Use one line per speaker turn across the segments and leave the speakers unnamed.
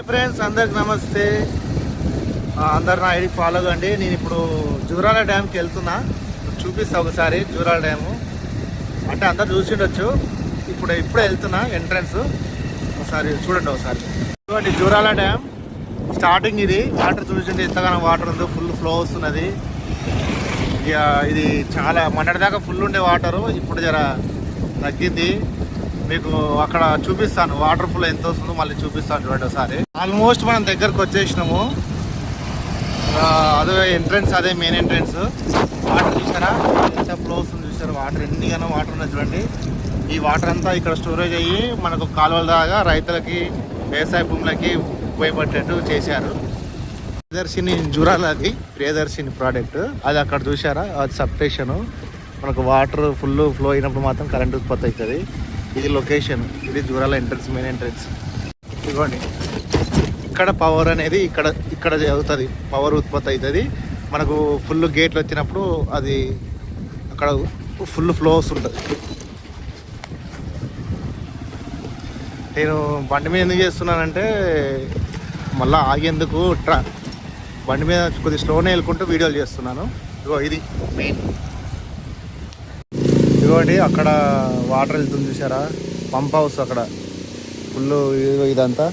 Friends అందరికి నమస్తే. అందరు నా ఐడి ఫాలో కండి. నేను ఇప్పుడు జూరాల డ్యామ్కి వెళ్తున్నా, చూపిస్తా ఒకసారి. జూరాల డ్యాము అంటే అందరు చూసిండొచ్చు, ఇప్పుడే వెళ్తున్నా ఎంట్రన్స్. ఒకసారి చూడండి ఒకసారి. చూడండి జూరాల డ్యామ్ స్టార్టింగ్. ఇది వాటర్ చూసింటే ఎంతగానో వాటర్ ఉందో, ఫుల్ ఫ్లో వస్తున్నది. ఇక ఇది చాలా మొన్నటిదాకా ఫుల్ ఉండే వాటరు, ఇప్పుడు జర తగ్గింది. మీకు అక్కడ చూపిస్తాను వాటర్ ఫ్లో ఎంత వస్తుందో, మళ్ళీ చూపిస్తాను చూడండి ఒకసారి. ఆల్మోస్ట్ మనం దగ్గరకు వచ్చేసినాము. అదే ఎంట్రన్స్, అదే మెయిన్ ఎంట్రన్స్. వాటర్ చూసారా ఎంత ఫ్లో వస్తుంది, చూసారా వాటర్ ఎన్నిగానో వాటర్ ఉన్నది చూడండి. ఈ వాటర్ అంతా ఇక్కడ స్టోరేజ్ అయ్యి మనకు కాలువల దాకా రైతులకి, వ్యవసాయ భూములకి ఉపయోగపడేట్టు చేశారు. ప్రియదర్శిని జూరాలది ప్రియదర్శిని ప్రోడక్ట్. అది అక్కడ చూసారా, అది సబ్స్టేషను. మనకు వాటర్ ఫుల్ ఫ్లో అయినప్పుడు మాత్రం కరెంట్ ఉత్పత్తి అవుతుంది. ఇది లొకేషన్, ఇది జూరాల ఎంట్రన్స్, మెయిన్ ఎంట్రన్స్. ఇదిగోండి ఇక్కడ పవర్ అనేది ఇక్కడ అవుతుంది, పవర్ ఉత్పత్తి అవుతుంది. మనకు ఫుల్ గేట్లు వచ్చినప్పుడు అది అక్కడ ఫుల్ ఫ్లో వస్తుంటుంది. నేను బండి మీద ఎందుకు చేస్తున్నానంటే మళ్ళీ ఆగేందుకు, బండి మీద కొద్దిగా స్లోనే వెళ్ళుకుంటూ వీడియోలు చేస్తున్నాను. ఇదిగో ఇది మెయిన్. ఇదిగోండి అక్కడ వాటర్ వెళ్తుంది చూసారా, పంప్ హౌస్ అక్కడ ఫుల్. ఇదంతా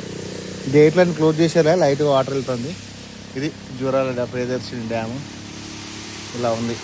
గేట్లను క్లోజ్ చేసారా, లైట్ వాటర్ వెళ్తుంది. ఇది జూరాల ప్రియదర్శిని డ్యాము ఇలా ఉంది.